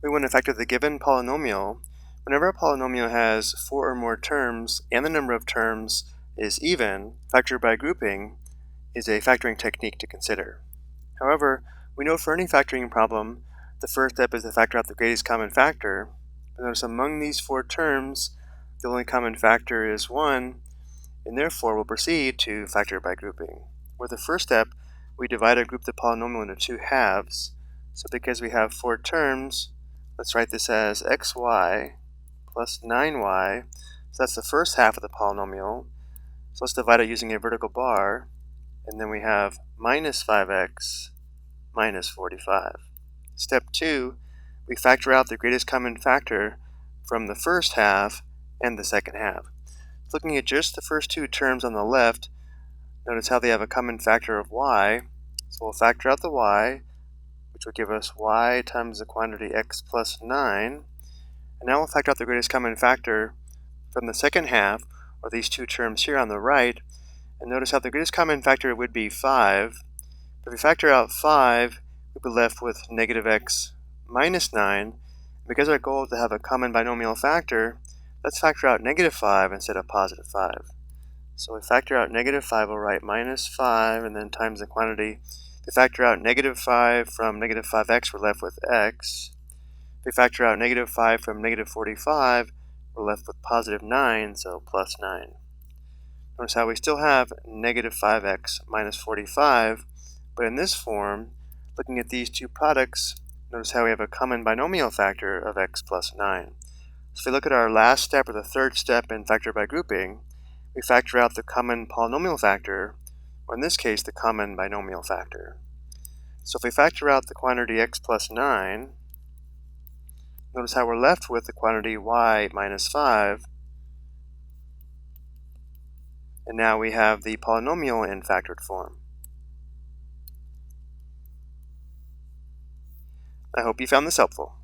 We want to factor the given polynomial whenever a polynomial has 4 or more terms and the number of terms is even. Factor by grouping is a factoring technique to consider. However, we know for any factoring problem, the first step is to factor out the greatest common factor. Notice among these 4 terms, the only common factor is 1, and therefore we'll proceed to factor by grouping. For the first step, we divide or group the polynomial into 2 halves. So because we have 4 terms, let's write this as xy plus 9y. So that's the first half of the polynomial. So let's divide it using a vertical bar. And then we have minus 5x minus 45. Step 2, we factor out the greatest common factor from the first half and the second half. Looking at just the first 2 terms on the left, notice how they have a common factor of y. So we'll factor out the y, which will give us y times the quantity x plus 9. And now we'll factor out the greatest common factor from the second half, or these 2 terms here on the right. And notice how the greatest common factor would be 5. If we factor out 5, we'd be left with negative x minus 9. Because our goal is to have a common binomial factor, let's factor out negative 5 instead of positive 5. So we factor out negative 5, we'll write minus 5 and then times the quantity. If we factor out negative 5 from negative 5x, we're left with x. If we factor out negative 5 from negative 45, we're left with positive 9, so plus 9. Notice how we still have negative 5x minus 45, but in this form, looking at these 2 products, notice how we have a common binomial factor of x plus 9. So if we look at our last step, or the third step in factor by grouping, we factor out the common polynomial factor, or in this case, the common binomial factor. So if we factor out the quantity x plus 9, notice how we're left with the quantity y minus 5, and now we have the polynomial in factored form. I hope you found this helpful.